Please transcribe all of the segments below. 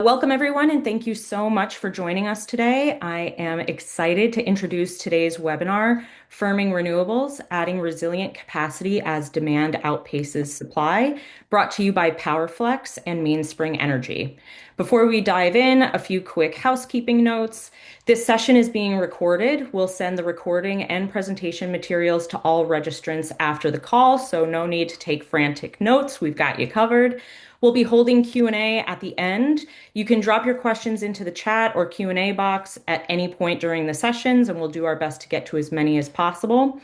Welcome, everyone, and thank you so much for joining us today. I am excited to introduce today's webinar, Firming Renewables, Adding Resilient Capacity as Demand Outpaces Supply, brought to you by PowerFlex and Mainspring Energy. Before we dive in, a few quick housekeeping notes. This session is being recorded. We'll send the recording and presentation materials to all registrants after the call, so no need to take frantic notes. We've got you covered. We'll be holding Q&A at the end. You can drop your questions into the chat or Q&A box at any point during the sessions, and we'll do our best to get to as many as possible.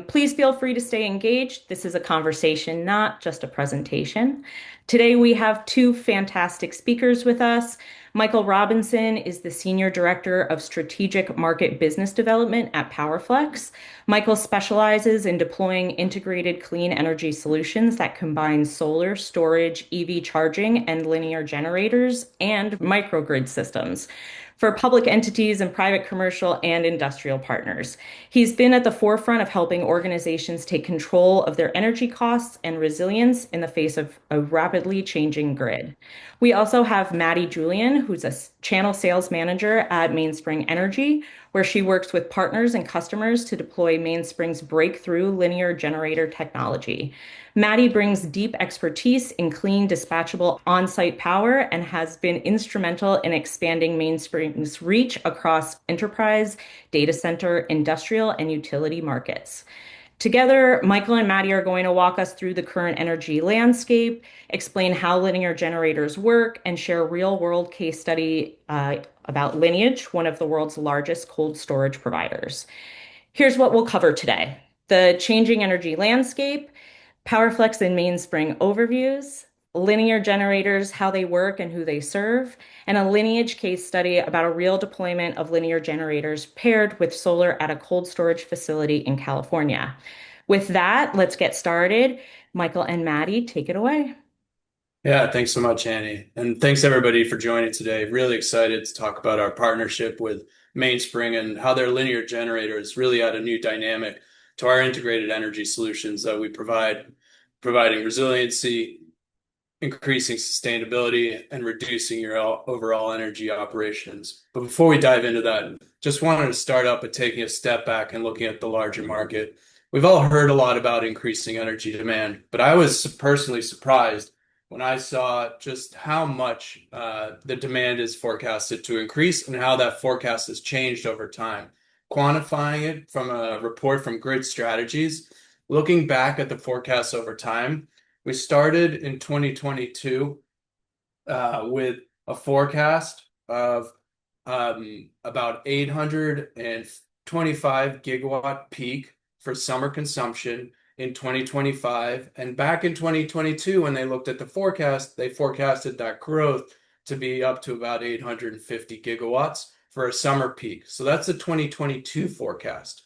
Please feel free to stay engaged. This is a conversation, not just a presentation. Today, we have two fantastic speakers with us. Michael Robinson is the Senior Director of Strategic Market Business Development at PowerFlex. Michael specializes in deploying integrated clean energy solutions that combine solar, storage, EV charging, and linear generators and microgrid systems for public entities and private commercial and industrial partners. He's been at the forefront of helping organizations take control of their energy costs and resilience in the face of a rapidly changing grid. We also have Maddie Julian, who's a channel sales manager at Mainspring Energy, where she works with partners and customers to deploy Mainspring's breakthrough linear generator technology. Maddie brings deep expertise in clean, dispatchable on-site power and has been instrumental in expanding Mainspring's reach across enterprise, data center, industrial, and utility markets. Together, Michael and Maddie are going to walk us through the current energy landscape, explain how linear generators work, and share a real-world case study about Lineage, one of the world's largest cold storage providers. Here's what we'll cover today: the changing energy landscape, PowerFlex and Mainspring overviews, linear generators, how they work and who they serve, and a Lineage case study about a real deployment of linear generators paired with solar at a cold storage facility in California. With that, let's get started. Michael and Maddie, take it away. Yeah, thanks so much, Annie. And thanks everybody for joining today. Really excited to talk about our partnership with Mainspring and how their linear generators really add a new dynamic to our integrated energy solutions that we provide, providing resiliency, increasing sustainability, and reducing your overall energy operations. But before we dive into that, just wanted to start up by taking a step back and looking at the larger market. We've all heard a lot about increasing energy demand, but I was personally surprised when I saw just how much the demand is forecasted to increase and how that forecast has changed over time. Quantifying it from a report from Grid Strategies, looking back at the forecast over time, we started in 2022 with a forecast of about 825 gigawatt peak for summer consumption in 2025. And back in 2022, when they looked at the forecast, they forecasted that growth to be up to about 850 gigawatts for a summer peak. So that's the 2022 forecast.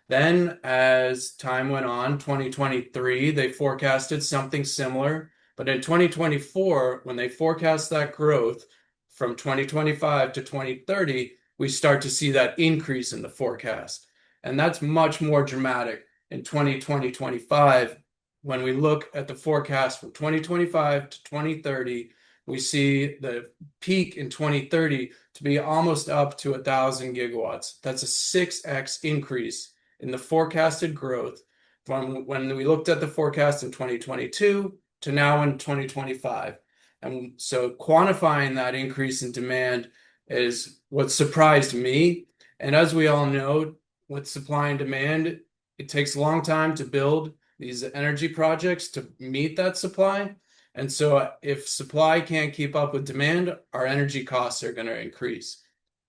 Then, as time went on, 2023, they forecasted something similar. But in 2024, when they forecast that growth from 2025 to 2030, we start to see that increase in the forecast. And that's much more dramatic in 2025. When we look at the forecast from 2025 to 2030, we see the peak in 2030 to be almost up to 1,000 gigawatts. That's a 6x increase in the forecasted growth from when we looked at the forecast in 2022 to now in 2025. And so quantifying that increase in demand is what surprised me. And as we all know, with supply and demand, it takes a long time to build these energy projects to meet that supply. And so if supply can't keep up with demand, our energy costs are going to increase.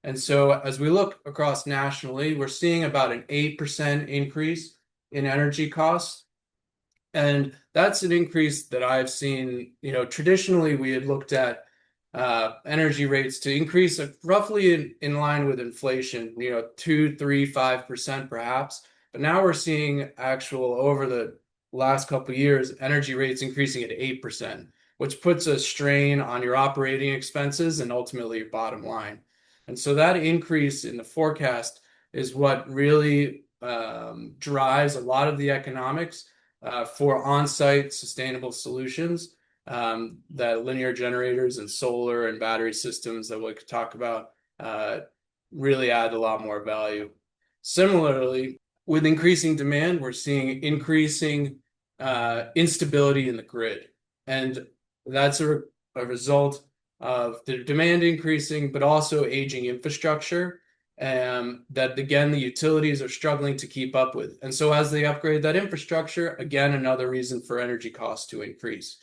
And so as we look across nationally, we're seeing about an 8% increase in energy costs. And that's an increase that I've seen. Traditionally, we had looked at energy rates to increase roughly in line with inflation, 2, 3, 5% perhaps. But now we're seeing actual, over the last couple of years, energy rates increasing at 8%, which puts a strain on your operating expenses and ultimately your bottom line. And so that increase in the forecast is what really drives a lot of the economics for on-site sustainable solutions. that linear generators and solar and battery systems that we could talk about really add a lot more value. Similarly, with increasing demand, we're seeing increasing instability in the grid. And that's a result of the demand increasing, but also aging infrastructure that, again, the utilities are struggling to keep up with. And so as they upgrade that infrastructure, again, another reason for energy costs to increase.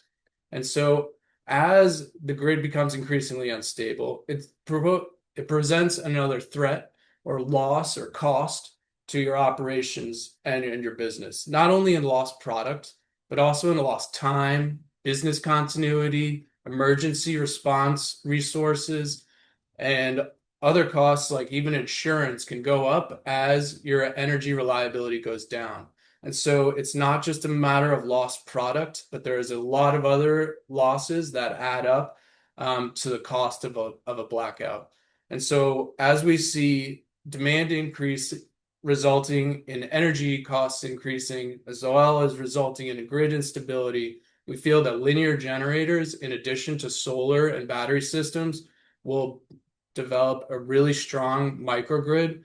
And so as the grid becomes increasingly unstable, it presents another threat or loss or cost to your operations and your business, not only in lost product, but also in lost time, business continuity, emergency response resources, and other costs like even insurance can go up as your energy reliability goes down. And so it's not just a matter of lost product, but there is a lot of other losses that add up to the cost of a blackout. And so as we see demand increase resulting in energy costs increasing, as well as resulting in grid instability, we feel that linear generators, in addition to solar and battery systems, will develop a really strong microgrid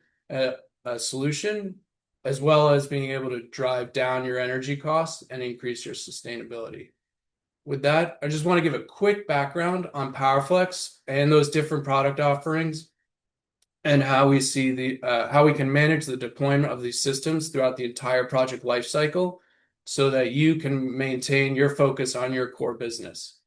solution, as well as being able to drive down your energy costs and increase your sustainability. With that, I just want to give a quick background on PowerFlex and those different product offerings and how we see how we can manage the deployment of these systems throughout the entire project lifecycle so that you can maintain your focus on your core business.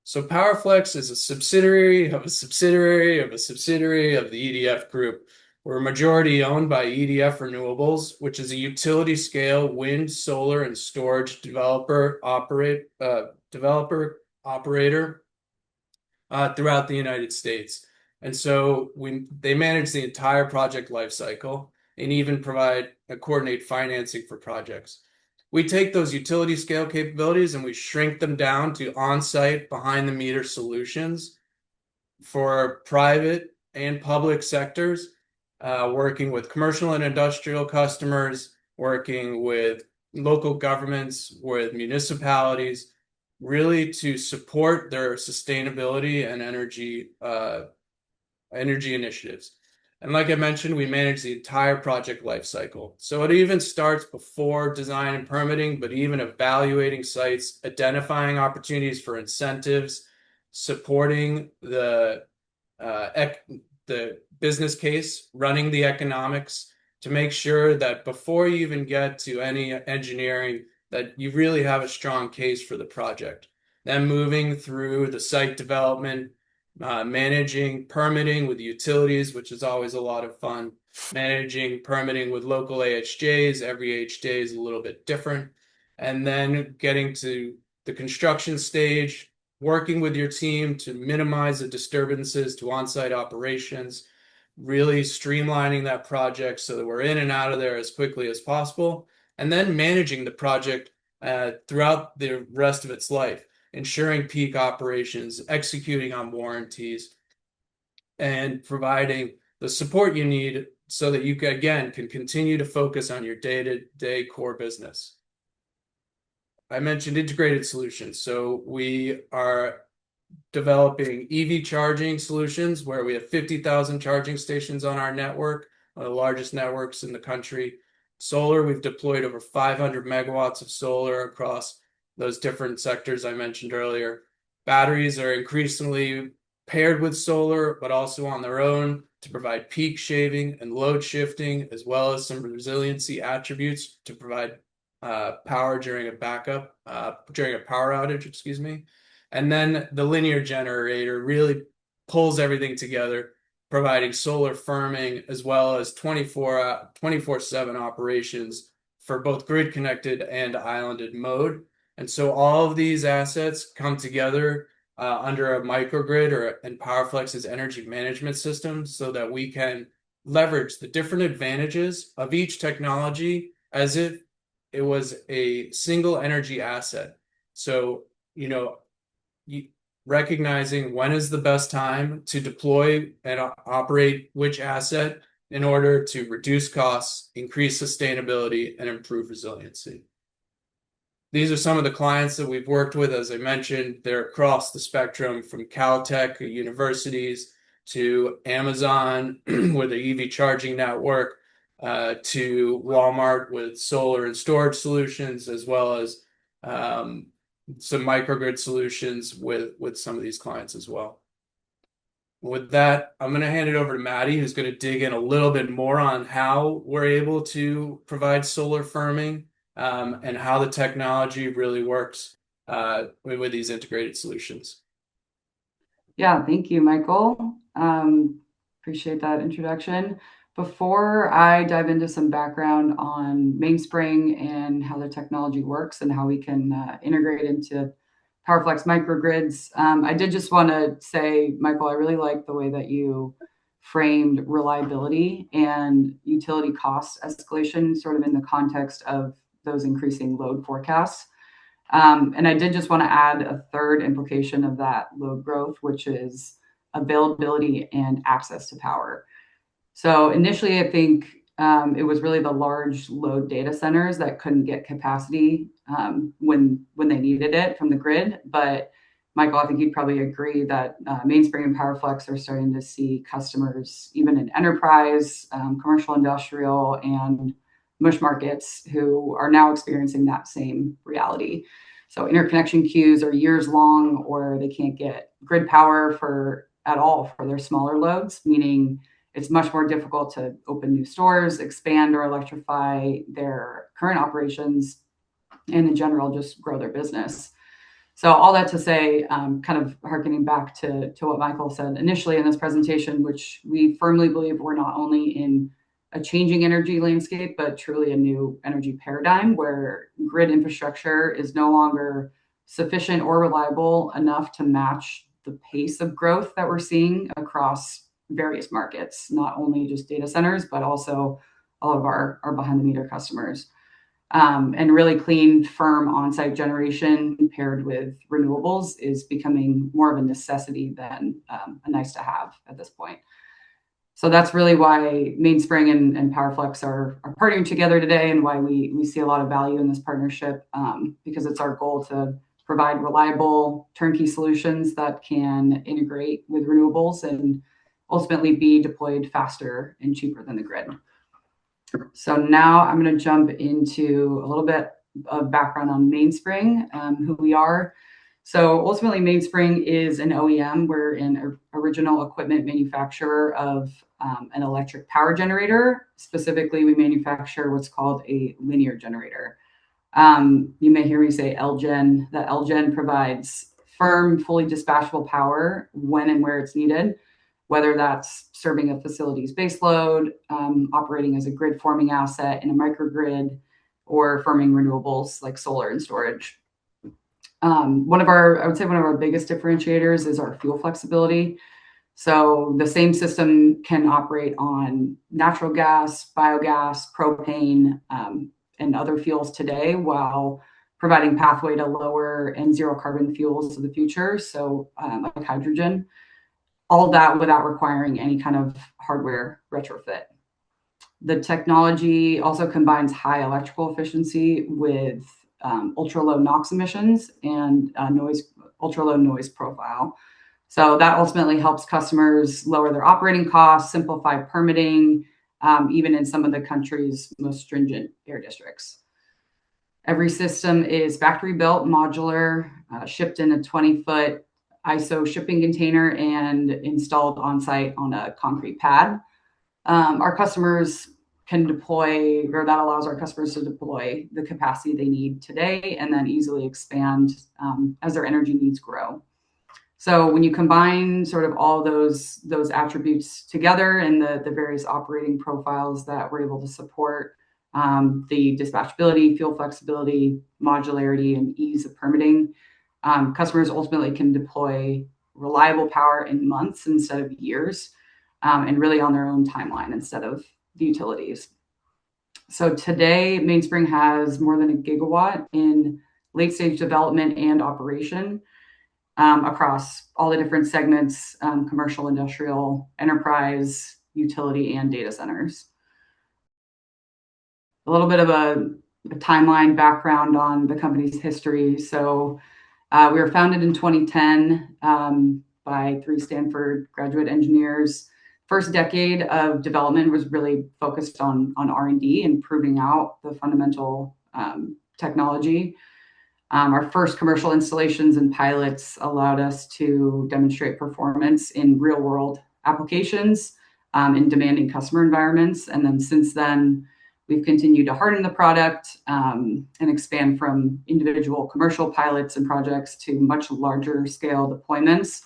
So PowerFlex is a subsidiary of a subsidiary of a subsidiary of the EDF Group. We're majority owned by EDF Renewables, which is a utility scale wind, solar, and storage developer operator throughout the United States. And so they manage the entire project lifecycle and even provide coordinate financing for projects. We take those utility scale capabilities and we shrink them down to on-site, behind-the-meter solutions for private and public sectors, working with commercial and industrial customers, working with local governments, with municipalities, really to support their sustainability and energy initiatives. And like I mentioned, we manage the entire project lifecycle. So it even starts before design and permitting, but even evaluating sites, identifying opportunities for incentives, supporting the business case, running the economics to make sure that before you even get to any engineering, that you really have a strong case for the project. Then moving through the site development, managing permitting with utilities, which is always a lot of fun, managing permitting with local AHJs. Every AHJ is a little bit different. And then getting to the construction stage, working with your team to minimize the disturbances to on-site operations, really streamlining that project so that we're in and out of there as quickly as possible, and then managing the project throughout the rest of its life, ensuring peak operations, executing on warranties, and providing the support you need so that you, again, can continue to focus on your day-to-day core business. I mentioned integrated solutions. So we are developing EV charging solutions where we have 50,000 charging stations on our network, one of the largest networks in the country. Solar, we've deployed over 500 megawatts of solar across those different sectors I mentioned earlier. Batteries are increasingly paired with solar, but also on their own to provide peak shaving and load shifting, as well as some resiliency attributes to provide power during a power outage, excuse me. And then the linear generator really pulls everything together, providing solar firming as well as 24/7 operations for both grid connected and islanded mode. And so all of these assets come together under a microgrid and PowerFlex's energy management system so that we can leverage the different advantages of each technology as if it was a single energy asset. So, recognizing when is the best time to deploy and operate which asset in order to reduce costs, increase sustainability, and improve resiliency. these are some of the clients that we've worked with. As I mentioned, they're across the spectrum from Caltech universities to Amazon with the EV charging network, to Walmart with solar and storage solutions, as well as some microgrid solutions with some of these clients as well. With that, I'm going to hand it over to Maddie, who's going to dig in a little bit more on how we're able to provide solar firming, and how the technology really works with these integrated solutions. Yeah, thank you, Michael. Appreciate that introduction. Before I dive into some background on Mainspring and how the technology works and how we can integrate into PowerFlex microgrids, I did just want to say, Michael, I really like the way that you framed reliability and utility cost escalation sort of in the context of those increasing load forecasts. And I did just want to add a third implication of that load growth, which is availability and access to power. So initially, I think it was really the large load data centers that couldn't get capacity when they needed it from the grid. But Michael, I think you'd probably agree that Mainspring and PowerFlex are starting to see customers, even in enterprise, commercial, industrial, and mush markets, who are now experiencing that same reality. So interconnection queues are years long, or they can't get grid power at all for their smaller loads, meaning it's much more difficult to open new stores, expand or electrify their current operations, and in general, just grow their business. So all that to say, kind of harkening back to what Michael said initially in this presentation, which we firmly believe we're not only in a changing energy landscape, but truly a new energy paradigm where grid infrastructure is no longer sufficient or reliable enough to match the pace of growth that we're seeing across various markets, not only just data centers, but also all of our behind the meter customers. And really clean, firm on-site generation paired with renewables is becoming more of a necessity than a nice to have at this point. So that's really why Mainspring and PowerFlex are partnering together today, and why we see a lot of value in this partnership, because it's our goal to provide reliable turnkey solutions that can integrate with renewables and ultimately be deployed faster and cheaper than the grid. So now I'm going to jump into a little bit of background on Mainspring, who we are. So ultimately, Mainspring is an OEM. We're an original equipment manufacturer of an electric power generator. Specifically, we manufacture what's called a linear generator. You may hear me say LGen. That LGen provides firm, fully dispatchable power when and where it's needed, whether that's serving a facility's baseload, operating as a grid forming asset in a microgrid, or firming renewables like solar and storage. I would say one of our biggest differentiators is our fuel flexibility. So the same system can operate on natural gas, biogas, propane, and other fuels today, while providing pathway to lower and zero carbon fuels of the future. So like hydrogen, all that without requiring any kind of hardware retrofit. The technology also combines high electrical efficiency with ultra low NOx emissions and ultra low noise profile. So that ultimately helps customers lower their operating costs, simplify permitting, even in some of the country's most stringent air districts. Every system is factory built, modular, shipped in a 20-foot ISO shipping container and installed on site on a concrete pad. Our customers can deploy, or that allows our customers to deploy the capacity they need today and then easily expand as their energy needs grow. So when you combine sort of all those attributes together and the various operating profiles that we're able to support, the dispatchability, fuel flexibility, modularity, and ease of permitting, customers ultimately can deploy reliable power in months instead of years, and really on their own timeline instead of the utilities. So today, Mainspring has more than 1 gigawatt in late stage development and operation across all the different segments, commercial, industrial, enterprise, utility, and data centers. A little bit of a timeline background on the company's history. So we were founded in 2010 by 3 Stanford graduate engineers. First decade of development was really focused on R&D and proving out the fundamental technology. Our first commercial installations and pilots allowed us to demonstrate performance in real world applications in demanding customer environments. And then since then, we've continued to harden the product and expand from individual commercial pilots and projects to much larger scale deployments.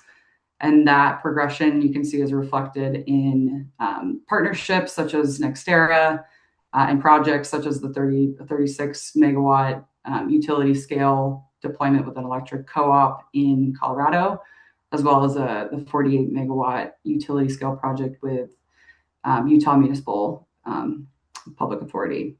And that progression you can see is reflected in partnerships such as Nextera and projects such as the 36 megawatt utility scale deployment with an electric co-op in Colorado, as well as the 48 megawatt utility scale project with Utah Municipal Public Authority.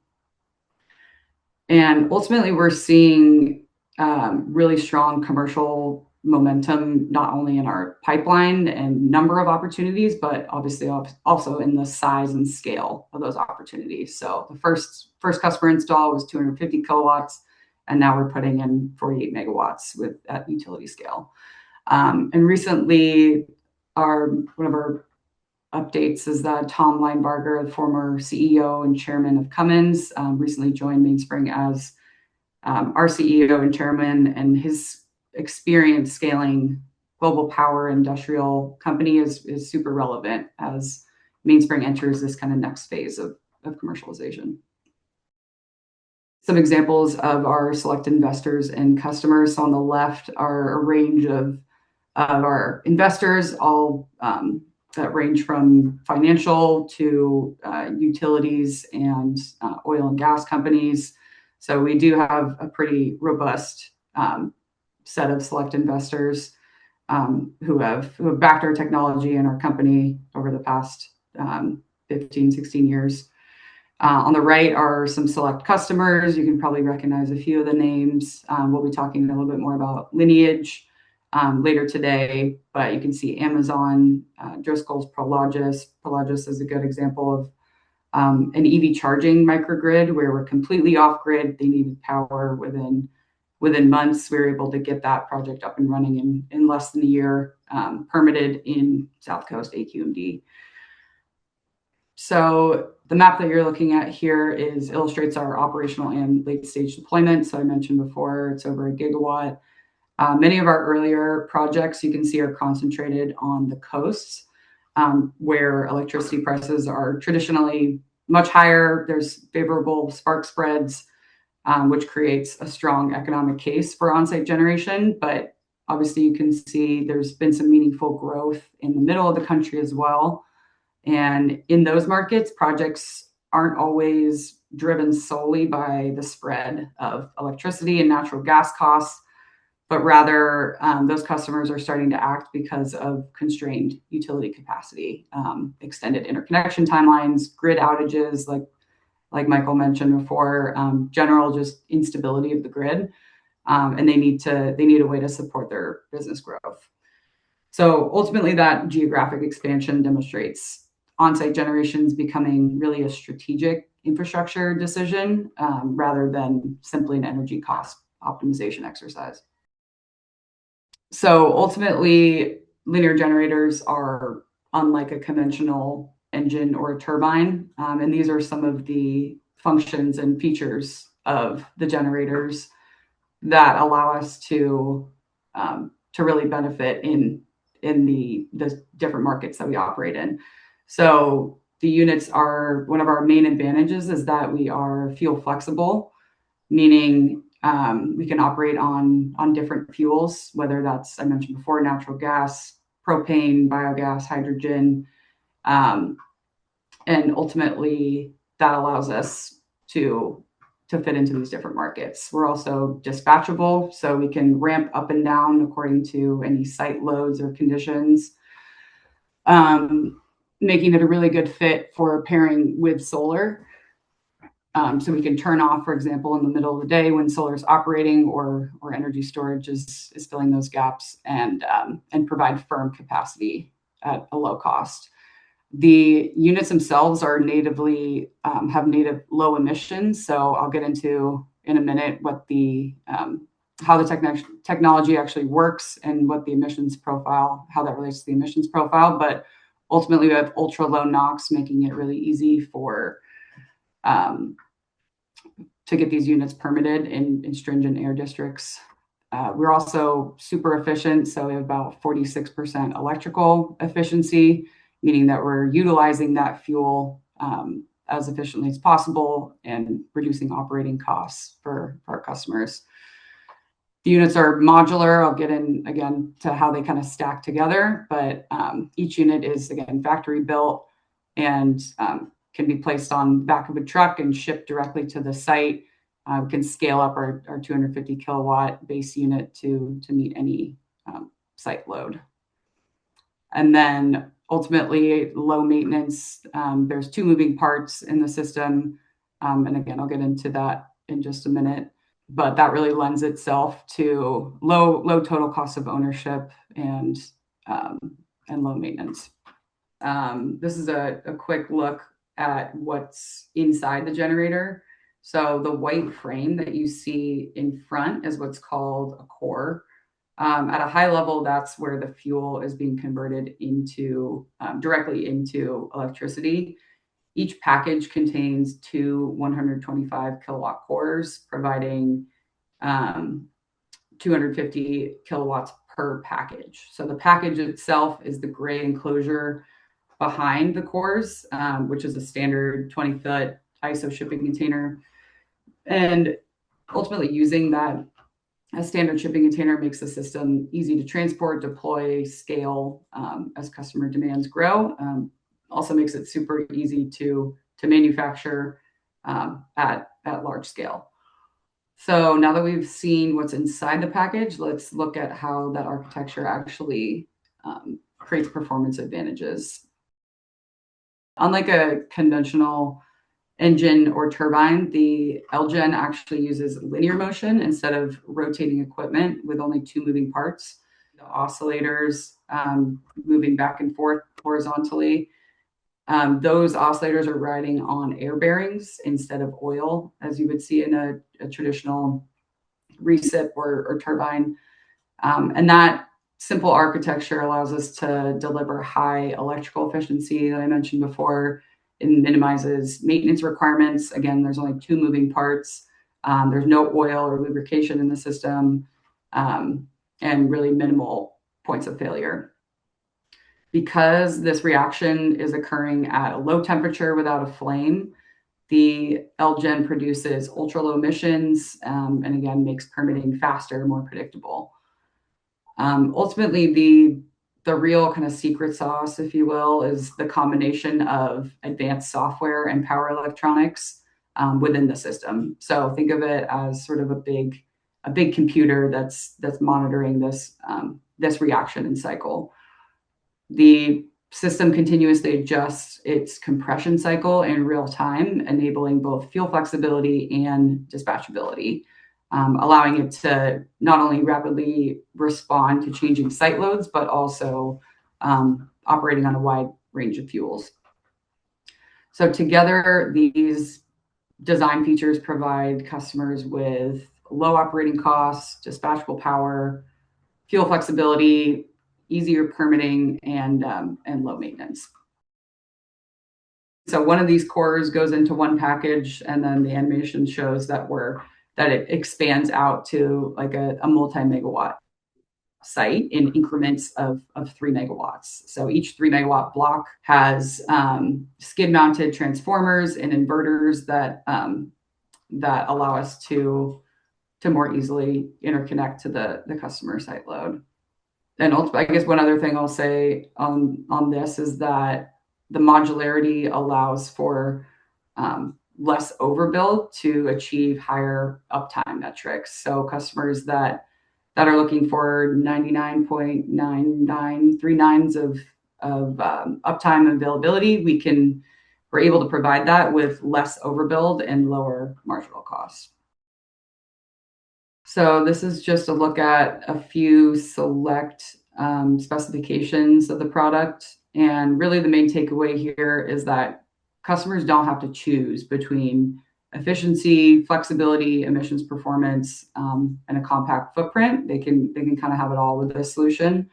And ultimately, we're seeing really strong commercial momentum, not only in our pipeline and number of opportunities, but obviously also in the size and scale of those opportunities. So the first customer install was 250 kilowatts, and now we're putting in 48 megawatts at utility scale. And recently, one of our updates is that Tom Linebarger, the former CEO and chairman of Cummins, recently joined Mainspring as our CEO and chairman, and his experience scaling global power industrial company is super relevant as Mainspring enters this kind of next phase of commercialization. Some examples of our select investors and customers. So on the left are a range of our investors, all that range from financial to utilities and oil and gas companies. So we do have a pretty robust set of select investors who have backed our technology and our company over the past 15, 16 years. On the right are some select customers. You can probably recognize a few of the names. We'll be talking a little bit more about Lineage later today, but you can see Amazon, Driscoll's Prologis. Prologis is a good example of an EV charging microgrid where we're completely off grid. They needed power within months. We were able to get that project up and running in less than a year, permitted in South Coast AQMD. So the map that you're looking at here illustrates our operational and late stage deployment. So I mentioned before, it's over a gigawatt. Many of our earlier projects you can see are concentrated on the coasts where electricity prices are traditionally much higher. There's favorable spark spreads, which creates a strong economic case for on-site generation. But obviously you can see there's been some meaningful growth in the middle of the country as well. And in those markets, projects aren't always driven solely by the spread of electricity and natural gas costs, but rather those customers are starting to act because of constrained utility capacity, extended interconnection timelines, grid outages, like Michael mentioned before, general just instability of the grid, and they need a way to support their business growth. So ultimately, that geographic expansion demonstrates on-site generations becoming really a strategic infrastructure decision rather than simply an energy cost optimization exercise. So ultimately, linear generators are unlike a conventional engine or a turbine, and these are some of the functions and features of the generators that allow us to really benefit in the different markets that we operate in. So the units are one of our main advantages is that we are fuel flexible, meaning we can operate on different fuels, whether that's, I mentioned before, natural gas, propane, biogas, hydrogen, and ultimately that allows us to fit into these different markets. We're also dispatchable, so we can ramp up and down according to any site loads or conditions, making it a really good fit for pairing with solar. So we can turn off, for example, in the middle of the day when solar is operating or energy storage is filling those gaps and provide firm capacity at a low cost. The units themselves are natively have native low emissions. So I'll get into in a minute what the how the technology actually works and what the emissions profile, how that relates to the emissions profile. But ultimately, we have ultra low NOx, making it really easy for to get these units permitted in stringent air districts. We're also super efficient, so we have about 46% electrical efficiency, meaning that we're utilizing that fuel as efficiently as possible and reducing operating costs for our customers. The units are modular. I'll get in again to how they kind of stack together, but each unit is, again, factory built and can be placed on the back of a truck and shipped directly to the site. We can scale up our 250 kilowatt base unit to meet any site load. And then ultimately, low maintenance. There's two moving parts in the system. And again, I'll get into that in just a minute. But that really lends itself to low total cost of ownership and low maintenance. This is a quick look at what's inside the generator. So the white frame that you see in front is what's called a core. At a high level, that's where the fuel is being converted into directly into electricity. Each package contains two 125 kilowatt cores, providing 250 kilowatts per package. So the package itself is the gray enclosure behind the cores, which is a standard 20-foot ISO shipping container. And ultimately, using that a standard shipping container makes the system easy to transport, deploy, scale as customer demands grow. Also makes it super easy to manufacture at large scale. So now that we've seen what's inside the package, let's look at how that architecture actually creates performance advantages. Unlike a conventional engine or turbine, the LGen actually uses linear motion instead of rotating equipment with only two moving parts. The oscillators moving back and forth horizontally. Those oscillators are riding on air bearings instead of oil, as you would see in a traditional recip or turbine. And that simple architecture allows us to deliver high electrical efficiency that I mentioned before. It minimizes maintenance requirements. Again, there's only two moving parts. There's no oil or lubrication in the system, and really minimal points of failure. Because this reaction is occurring at a low temperature without a flame, the LGen produces ultra low emissions, and again, makes permitting faster, more predictable. Ultimately, the real kind of secret sauce, if you will, is the combination of advanced software and power electronics within the system. So think of it as sort of a big computer that's monitoring this reaction and cycle. The system continuously adjusts its compression cycle in real time, enabling both fuel flexibility and dispatchability, allowing it to not only rapidly respond to changing site loads, but also operating on a wide range of fuels. So together, these design features provide customers with low operating costs, dispatchable power, fuel flexibility, easier permitting, and low maintenance. So one of these cores goes into one package, and then the animation shows that it expands out to like a multi-megawatt site in increments of 3 megawatts. So each 3 megawatt block has skid-mounted transformers and inverters that allow us to more easily interconnect to the customer site load. And I guess one other thing I'll say on this is that the modularity allows for less overbuild to achieve higher uptime metrics. So customers that are looking for 99.9939s of uptime and availability, we're able to provide that with less overbuild and lower marginal costs. So this is just a look at a few select specifications of the product. And really the main takeaway here is that customers don't have to choose between efficiency, flexibility, emissions performance, and a compact footprint. They can kind of have it all with this solution.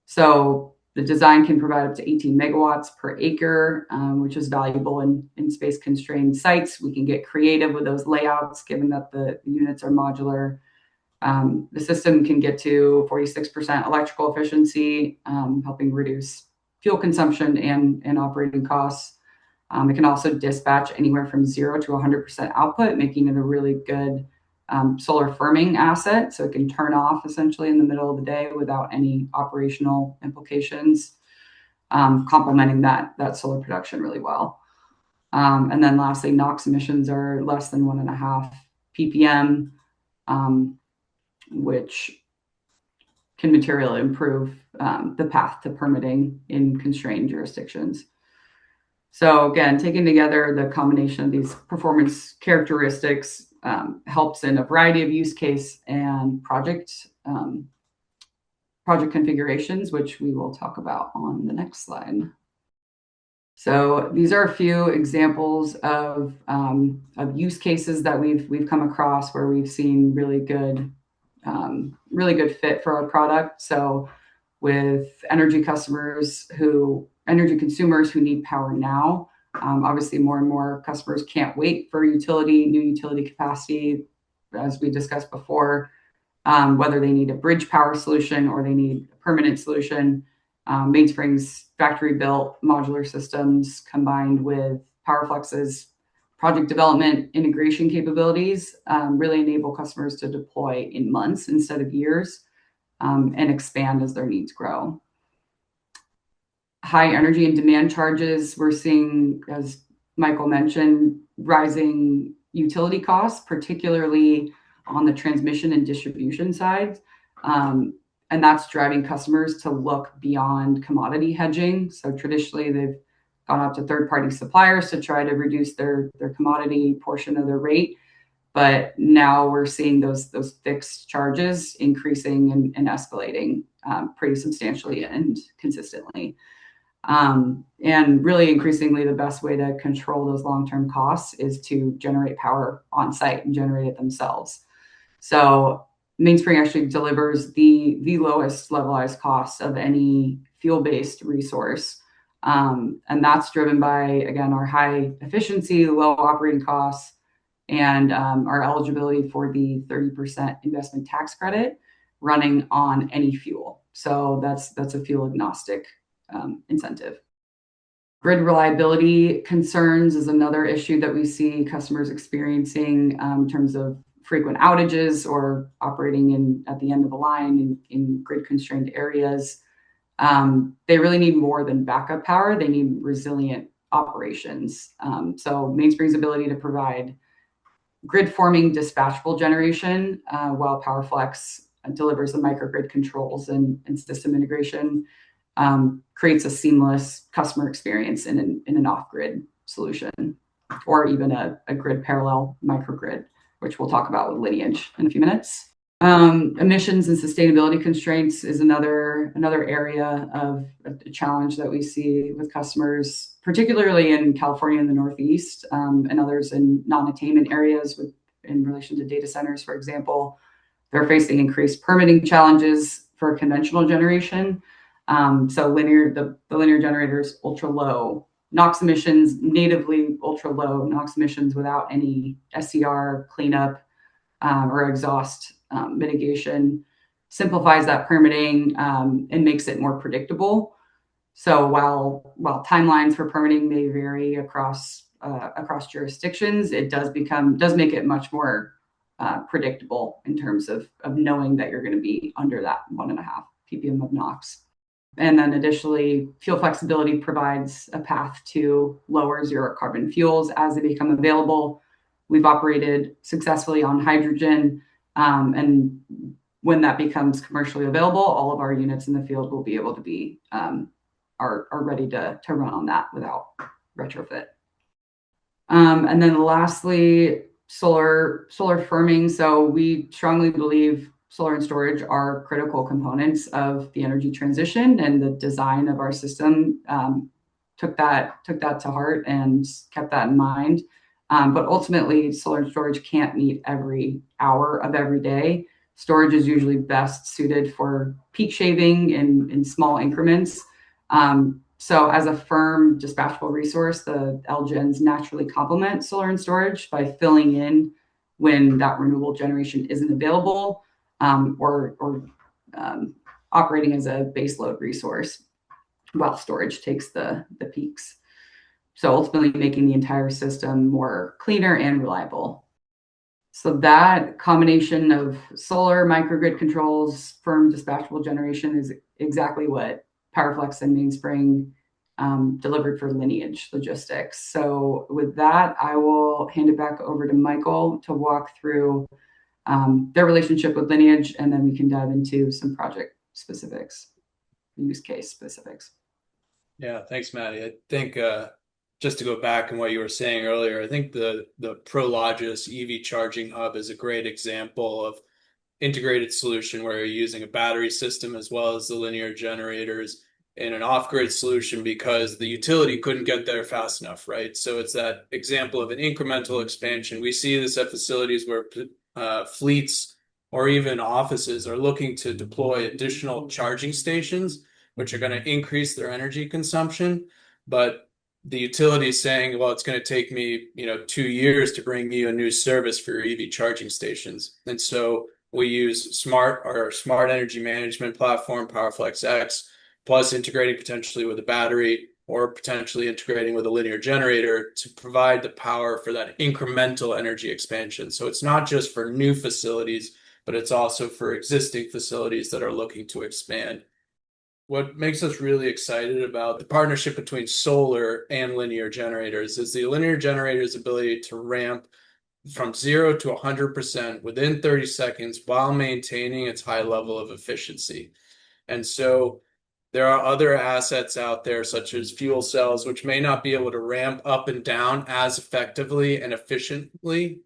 So the design can provide up to 18 megawatts per acre, which is valuable in space constrained sites. We can get creative with those layouts, given that the units are modular. The system can get to 46% electrical efficiency, helping reduce fuel consumption and operating costs. It can also dispatch anywhere from 0 to 100% output, making it a really good solar firming asset. So it can turn off essentially in the middle of the day without any operational implications, complementing that solar production really well. And then lastly, NOx emissions are less than 1.5 ppm, which can materially improve the path to permitting in constrained jurisdictions. So again, taking together the combination of these performance characteristics helps in a variety of use case and project configurations, which we will talk about on the next slide. So these are a few examples of use cases that we've come across where we've seen really good fit for our product. So with energy consumers who need power now, obviously more and more customers can't wait for new utility capacity, as we discussed before, whether they need a bridge power solution or they need a permanent solution. Mainspring's factory-built modular systems combined with PowerFlex's project development integration capabilities really enable customers to deploy in months instead of years, and expand as their needs grow. High energy and demand charges, we're seeing, as Michael mentioned, rising utility costs, particularly on the transmission and distribution side. And that's driving customers to look beyond commodity hedging. So traditionally, they've gone out to third-party suppliers to try to reduce their commodity portion of their rate. But now we're seeing those fixed charges increasing and escalating pretty substantially and consistently. And really increasingly, the best way to control those long-term costs is to generate power on site and generate it themselves. So Mainspring actually delivers the lowest levelized cost of any fuel-based resource. And that's driven by, again, our high efficiency, low operating costs, and our eligibility for the 30% investment tax credit running on any fuel. So that's a fuel agnostic incentive. Grid reliability concerns is another issue that we see customers experiencing in terms of frequent outages or operating at the end of a line in grid constrained areas. They really need more than backup power. They need resilient operations. So Mainspring's ability to provide grid forming dispatchable generation while PowerFlex delivers the microgrid controls and system integration creates a seamless customer experience in an off-grid solution, or even a grid parallel microgrid, which we'll talk about with Lineage in a few minutes. Emissions and sustainability constraints is another area of a challenge that we see with customers, particularly in California and the Northeast, and others in non-attainment areas in relation to data centers, for example. They're facing increased permitting challenges for conventional generation. So the linear generators, ultra low NOx emissions, natively ultra low NOx emissions without any SCR cleanup or exhaust mitigation, simplifies that permitting and makes it more predictable. So while timelines for permitting may vary across jurisdictions, it does make it much more predictable in terms of knowing that you're going to be under that 1.5 ppm of NOx. And then additionally, fuel flexibility provides a path to lower zero carbon fuels as they become available. We've operated successfully on hydrogen, and when that becomes commercially available, all of our units in the field will be able to be are ready to run on that without retrofit. And then lastly, solar firming. So we strongly believe solar and storage are critical components of the energy transition, and the design of our system took that to heart and kept that in mind. But ultimately, solar and storage can't meet every hour of every day. Storage is usually best suited for peak shaving in small increments. So as a firm dispatchable resource, the LGENs naturally complement solar and storage by filling in when that renewable generation isn't available, or operating as a baseload resource while storage takes the peaks. So ultimately making the entire system more cleaner and reliable. So that combination of solar, microgrid controls, firm dispatchable generation is exactly what PowerFlex and Mainspring delivered for Lineage logistics. So with that, I will hand it back over to Michael to walk through their relationship with Lineage, and then we can dive into some project specifics, use case specifics. Yeah, thanks, Maddie. I think just to go back on what you were saying earlier, I think the Prologis EV charging hub is a great example of integrated solution where you're using a battery system as well as the linear generators in an off-grid solution because the utility couldn't get there fast enough, right? So it's that example of an incremental expansion. We see this at facilities where fleets or even offices are looking to deploy additional charging stations, which are going to increase their energy consumption. But the utility is saying, well, it's going to take me, 2 years to bring you a new service for your EV charging stations. And so we use smart energy management platform, PowerFlex X, plus integrating potentially with a battery or potentially integrating with a linear generator to provide the power for that incremental energy expansion. So it's not just for new facilities, but it's also for existing facilities that are looking to expand. What makes us really excited about the partnership between solar and linear generators is the linear generator's ability to ramp from 0 to 100% within 30 seconds while maintaining its high level of efficiency. And so there are other assets out there, such as fuel cells, which may not be able to ramp up and down as effectively and efficiently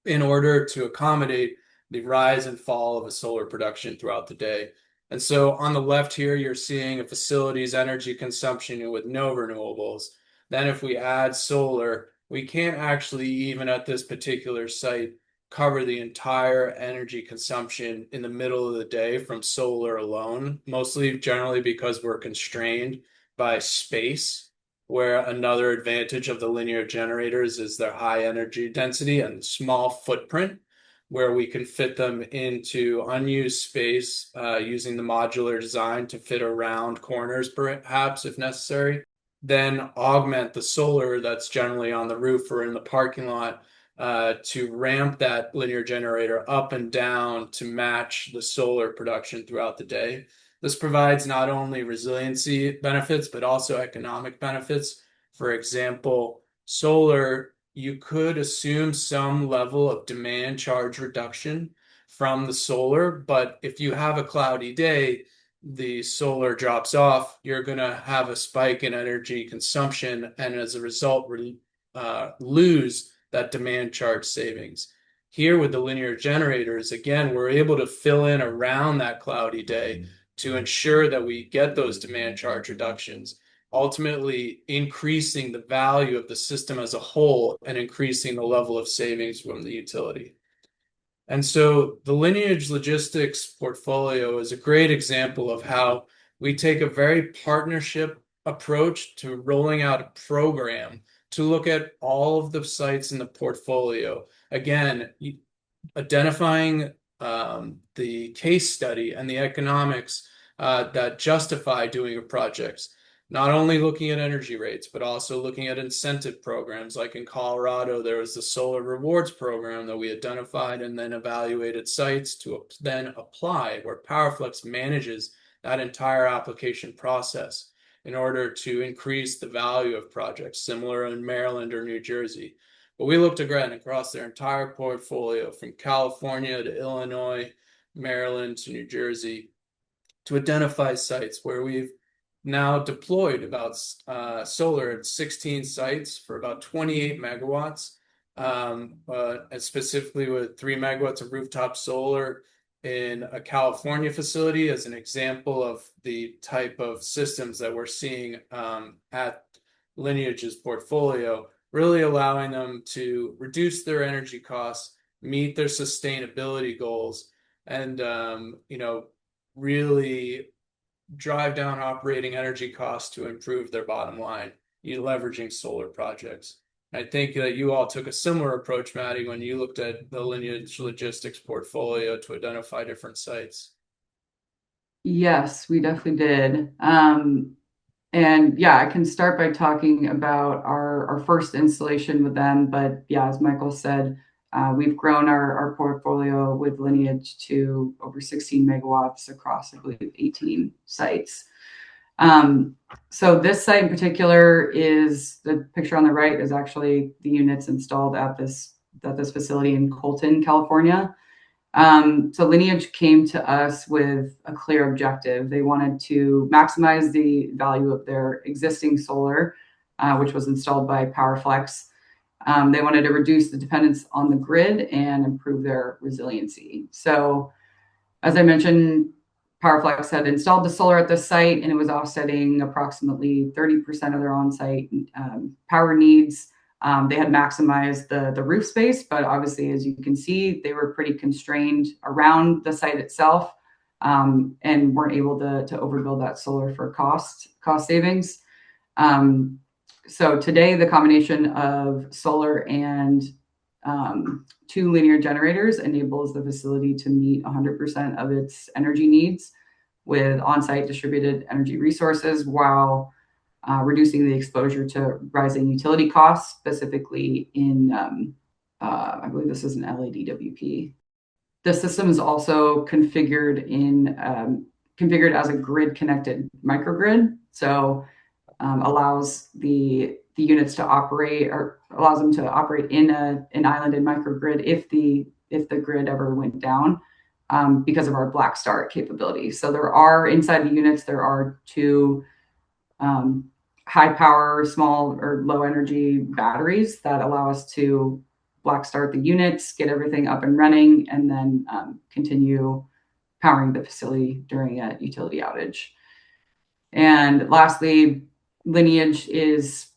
in order to accommodate the rise and fall of a solar production throughout the day. And so on the left here, you're seeing a facility's energy consumption with no renewables. Then if we add solar, we can't actually, even at this particular site, cover the entire energy consumption in the middle of the day from solar alone, mostly generally because we're constrained by space, where another advantage of the linear generators is their high energy density and small footprint, where we can fit them into unused space using the modular design to fit around corners, perhaps if necessary. Then augment the solar that's generally on the roof or in the parking lot to ramp that linear generator up and down to match the solar production throughout the day. This provides not only resiliency benefits, but also economic benefits. For example, solar, you could assume some level of demand charge reduction from the solar, but if you have a cloudy day, the solar drops off, you're going to have a spike in energy consumption, and as a result, lose that demand charge savings. Here with the linear generators, again, we're able to fill in around that cloudy day to ensure that we get those demand charge reductions, ultimately increasing the value of the system as a whole and increasing the level of savings from the utility. And so the Lineage logistics portfolio is a great example of how we take a very partnership approach to rolling out a program to look at all of the sites in the portfolio. Again, identifying the case study and the economics that justify doing a project. Not only looking at energy rates, but also looking at incentive programs. Like in Colorado, there was the solar rewards program that we identified and then evaluated sites to then apply, where PowerFlex manages that entire application process in order to increase the value of projects, similar in Maryland or New Jersey. But we looked again across their entire portfolio from California to Illinois, Maryland to New Jersey to identify sites where we've now deployed about solar at 16 sites for about 28 megawatts, specifically with 3 megawatts of rooftop solar in a California facility as an example of the type of systems that we're seeing at Lineage's portfolio, really allowing them to reduce their energy costs, meet their sustainability goals, and really drive down operating energy costs to improve their bottom line, leveraging solar projects. I think that you all took a similar approach, Maddie, when you looked at the Lineage logistics portfolio to identify different sites. Yes, we definitely did. And yeah, I can start by talking about our first installation with them. But yeah, as Michael said, we've grown our portfolio with Lineage to over 16 megawatts across, I believe, 18 sites. So this site in particular is the picture on the right is actually the units installed at this facility in Colton, California. So Lineage came to us with a clear objective. They wanted to maximize the value of their existing solar, which was installed by PowerFlex. They wanted to reduce the dependence on the grid and improve their resiliency. So, as I mentioned, PowerFlex had installed the solar at the site, and it was offsetting approximately 30% of their on-site power needs. They had maximized the roof space, but obviously, as you can see, they were pretty constrained around the site itself, and weren't able to overbuild that solar for cost savings. So today, the combination of solar and two linear generators enables the facility to meet 100% of its energy needs with on-site distributed energy resources while reducing the exposure to rising utility costs, specifically in, I believe this is an LADWP. The system is also configured as a grid-connected microgrid, so allows the units to operate, or allows them to operate in an islanded microgrid if the grid ever went down, because of our black start capability. So there are inside the units two high power, small or low energy batteries that allow us to black start the units, get everything up and running, and then continue powering the facility during a utility outage. And lastly, Lineage is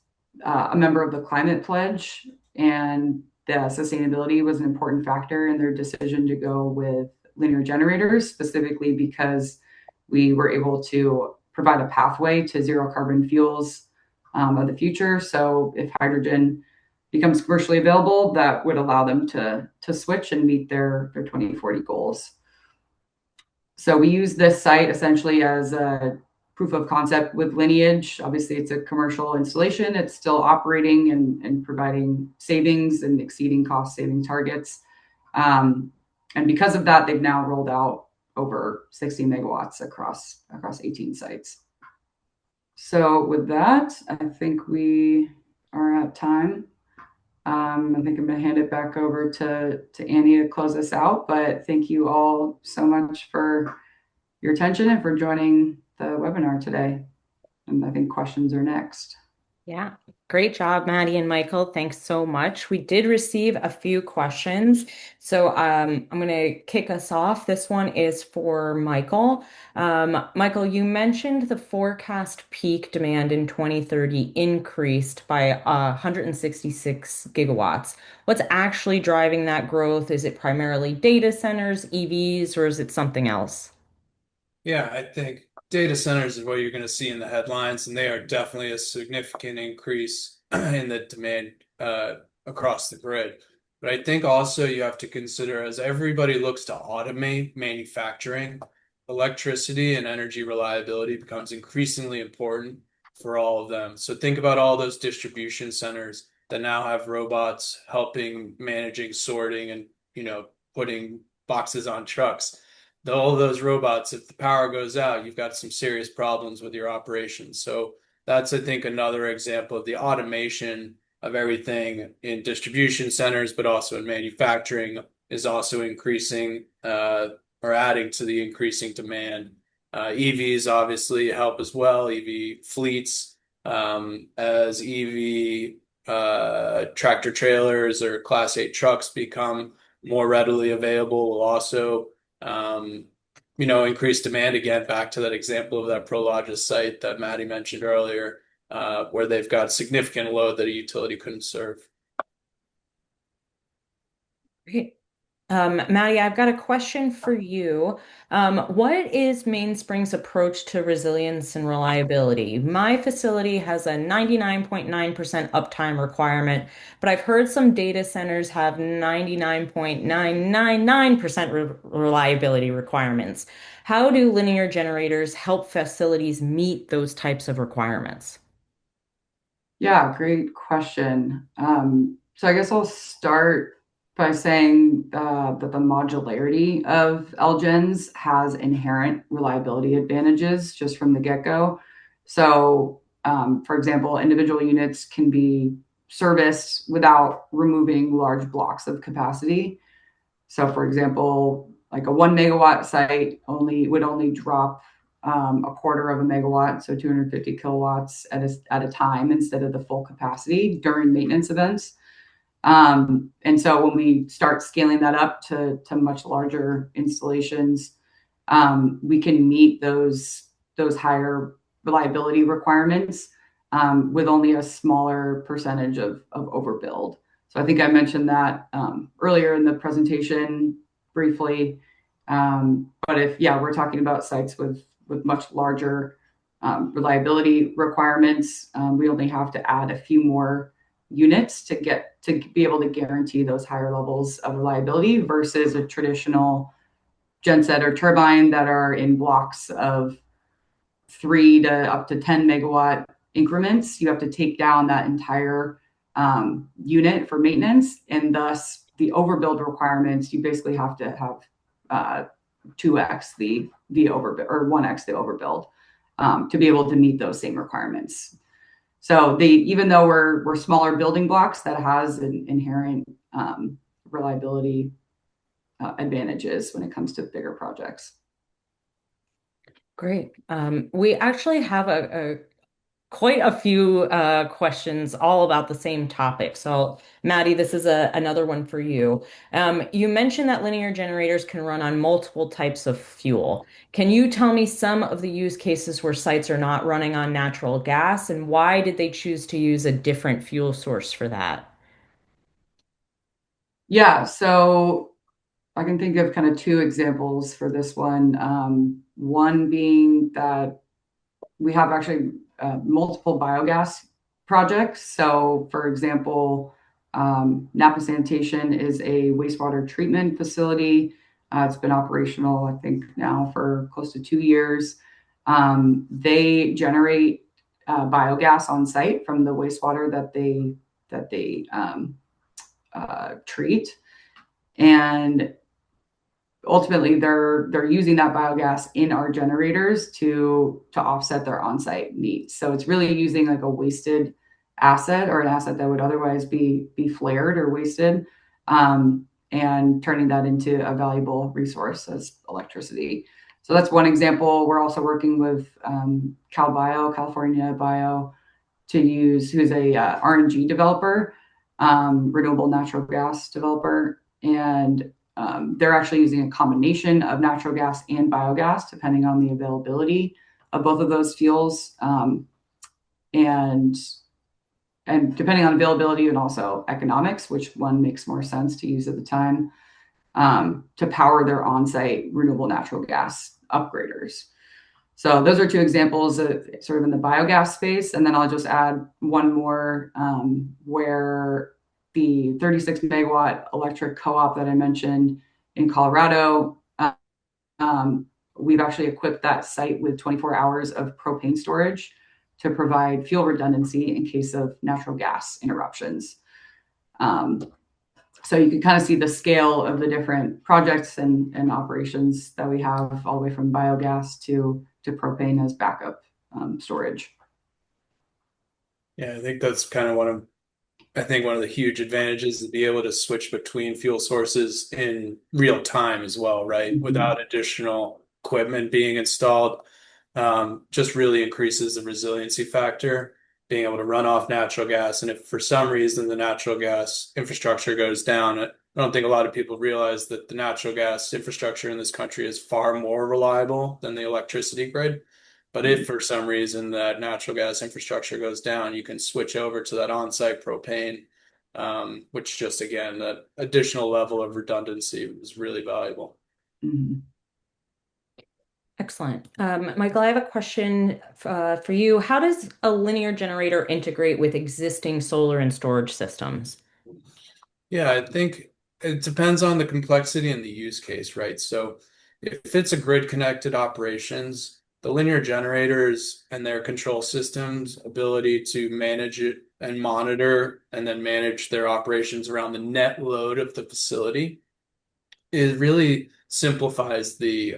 a member of the Climate Pledge, and the sustainability was an important factor in their decision to go with linear generators, specifically because we were able to provide a pathway to zero carbon fuels of the future. So if hydrogen becomes commercially available, that would allow them to switch and meet their 2040 goals. So we use this site essentially as a proof of concept with Lineage. Obviously, it's a commercial installation. It's still operating and providing savings and exceeding cost saving targets. And because of that, they've now rolled out over 60 megawatts across 18 sites. So with that, I think we are at time. I think I'm going to hand it back over to Annie to close us out. But thank you all so much for your attention and for joining the webinar today. And I think questions are next. Yeah, great job, Maddie and Michael. Thanks so much. We did receive a few questions. So I'm going to kick us off. This one is for Michael. Michael, you mentioned the forecast peak demand in 2030 increased by 166 gigawatts. What's actually driving that growth? Is it primarily data centers, EVs, or is it something else? Yeah, I think data centers is what you're going to see in the headlines, and they are definitely a significant increase in the demand across the grid. But I think also you have to consider, as everybody looks to automate manufacturing, electricity and energy reliability becomes increasingly important for all of them. So think about all those distribution centers that now have robots helping managing sorting and, putting boxes on trucks. All of those robots, if the power goes out, you've got some serious problems with your operations. So that's, I think, another example of the automation of everything in distribution centers, but also in manufacturing is also increasing or adding to the increasing demand. EVs obviously help as well, EV fleets, as EV tractor trailers or Class 8 trucks become more readily available, will also increased demand again, back to that example of that Prologis site that Maddie mentioned earlier, where they've got significant load that a utility couldn't serve. Great. Maddie, I've got a question for you. What is Mainspring's approach to resilience and reliability? My facility has a 99.9% uptime requirement, but I've heard some data centers have 99.999% reliability requirements. How do linear generators help facilities meet those types of requirements? Yeah, great question. So I guess I'll start by saying that the modularity of LGens has inherent reliability advantages just from the get-go. So, for example, individual units can be serviced without removing large blocks of capacity. So, for example, like a 1 megawatt site would only drop a quarter of a megawatt, so 250 kilowatts at a time instead of the full capacity during maintenance events. And so when we start scaling that up to much larger installations, we can meet those higher reliability requirements with only a smaller percentage of overbuild. So I think I mentioned that earlier in the presentation briefly. But if we're talking about sites with much larger reliability requirements, we only have to add a few more units to be able to guarantee those higher levels of reliability versus a traditional genset or turbine that are in blocks of 3 to up to 10 megawatt increments. You have to take down that entire unit for maintenance, and thus the overbuild requirements. You basically have to have 2x the overbuild or 1x the overbuild to be able to meet those same requirements. So even though we're smaller building blocks, that has an inherent reliability advantages when it comes to bigger projects. Great. We actually have a quite a few questions all about the same topic. So, Maddie, this is another one for you. You mentioned that linear generators can run on multiple types of fuel. Can you tell me some of the use cases where sites are not running on natural gas, and why did they choose to use a different fuel source for that? Yeah, so I can think of kind of two examples for this one. One being that we have actually multiple biogas projects. So, for example, Napa Sanitation is a wastewater treatment facility. It's been operational, I think, now for close to 2 years. They generate biogas on site from the wastewater that they treat, and ultimately they're using that biogas in our generators to offset their on-site needs. So it's really using like a wasted asset or an asset that would otherwise be flared or wasted, and turning that into a valuable resource as electricity. So that's one example. We're also working with California Bio, who's a RNG developer, renewable natural gas developer, and they're actually using a combination of natural gas and biogas, depending on the availability of both of those fuels, and depending on availability and also economics, which one makes more sense to use at the time, to power their on-site renewable natural gas upgraders. So those are two examples of sort of in the biogas space, and then I'll just add one more where the 36 megawatt electric co-op that I mentioned in Colorado, we've actually equipped that site with 24 hours of propane storage to provide fuel redundancy in case of natural gas interruptions. So you can kind of see the scale of the different projects and operations that we have, all the way from biogas to propane as backup storage. Yeah, I think that's kind of one of the huge advantages is to be able to switch between fuel sources in real time as well, right? Mm-hmm. Without additional equipment being installed, just really increases the resiliency factor, being able to run off natural gas. And if for some reason the natural gas infrastructure goes down, I don't think a lot of people realize that the natural gas infrastructure in this country is far more reliable than the electricity grid. But if for some reason that natural gas infrastructure goes down, you can switch over to that on-site propane, which just again, that additional level of redundancy is really valuable. Mhm. Excellent. Michael, I have a question for you. How does a linear generator integrate with existing solar and storage systems? Yeah, I think it depends on the complexity and the use case, right? So if it's a grid connected operations, the linear generators and their control systems ability to manage it and monitor and then manage their operations around the net load of the facility, it really simplifies the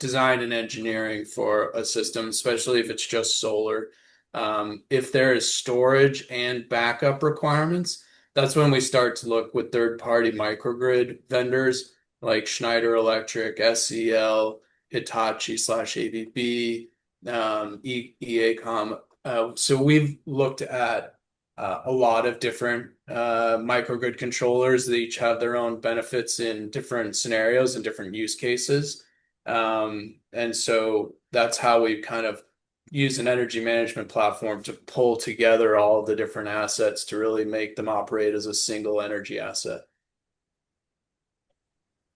design and engineering for a system, especially if it's just solar. If there is storage and backup requirements, that's when we start to look with third-party microgrid vendors like Schneider Electric, SEL, Hitachi slash ABB, EACOM. So we've looked at a lot of different microgrid controllers that each have their own benefits in different scenarios and different use cases. And so that's how we kind of use an energy management platform to pull together all the different assets to really make them operate as a single energy asset.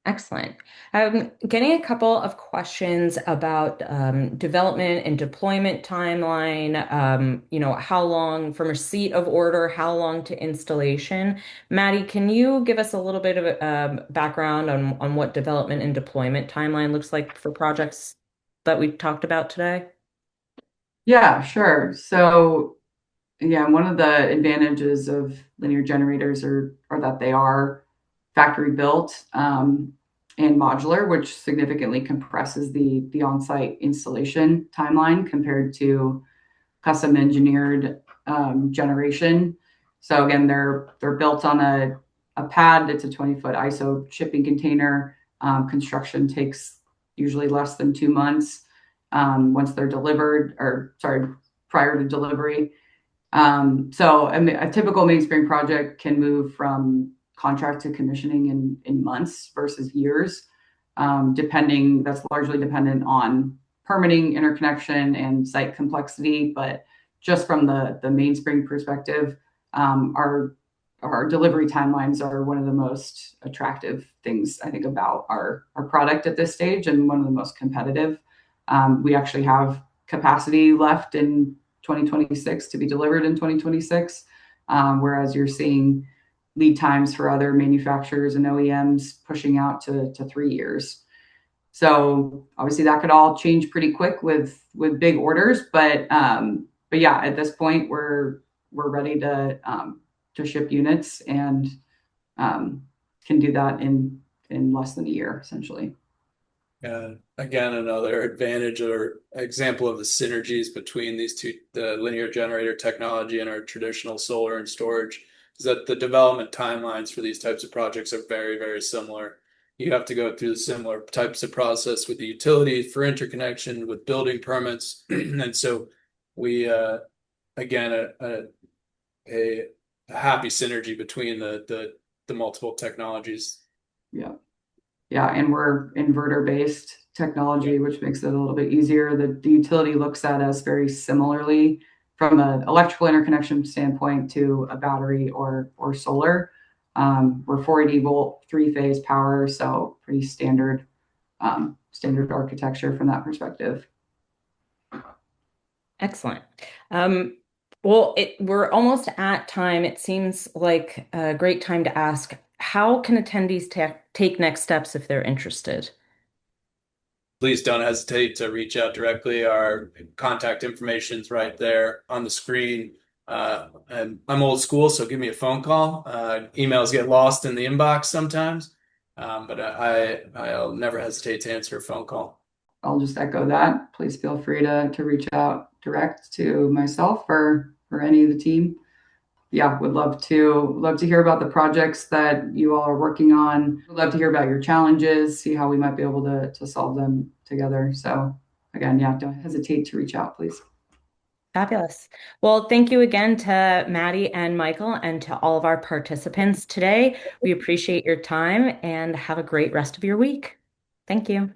Excellent. I'm getting a couple of questions about development and deployment timeline. How long from receipt of order, how long to installation? Maddie, can you give us a little bit of a background on what development and deployment timeline looks like for projects that we talked about today? Yeah, sure. So, yeah, one of the advantages of linear generators are that they are factory built and modular, which significantly compresses the on-site installation timeline compared to custom engineered generation. So again, they're built on a pad. It's a 20-foot ISO shipping container. Construction takes usually less than 2 months once they're delivered, or sorry, prior to delivery. So a typical mainspring project can move from contract to commissioning in months versus years, depending. That's largely dependent on permitting, interconnection, and site complexity. But just from the mainspring perspective, our delivery timelines are one of the most attractive things I think about our product at this stage, and one of the most competitive. We actually have capacity left in 2026 to be delivered in 2026, whereas you're seeing lead times for other manufacturers and OEMs pushing out to 3 years. So obviously that could all change pretty quick with big orders, but yeah, at this point we're ready to ship units, and can do that in less than a year, essentially. Again, another advantage or example of the synergies between these two, the linear generator technology and our traditional solar and storage, is that the development timelines for these types of projects are very, very similar. You have to go through the similar types of process with the utility for interconnection, with building permits. And so we, again, a happy synergy between the multiple technologies. Yeah. Yeah, and we're inverter-based technology, which makes it a little bit easier. The utility looks at us very similarly from an electrical interconnection standpoint to a battery or solar. We're 480 volt, three-phase power, so pretty standard architecture from that perspective. Excellent. Well, we're almost at time. It seems like a great time to ask, how can attendees take next steps if they're interested? Please don't hesitate to reach out directly. Our contact information's right there on the screen. And I'm old school, so give me a phone call. Emails get lost in the inbox sometimes, but I'll never hesitate to answer a phone call. I'll just echo that. Please feel free to reach out direct to myself or any of the team. Yeah, would love to hear about the projects that you all are working on. Would love to hear about your challenges, see how we might be able to solve them together. So again, yeah, don't hesitate to reach out, please. Fabulous. Well, thank you again to Maddie and Michael and to all of our participants today. We appreciate your time and have a great rest of your week. Thank you.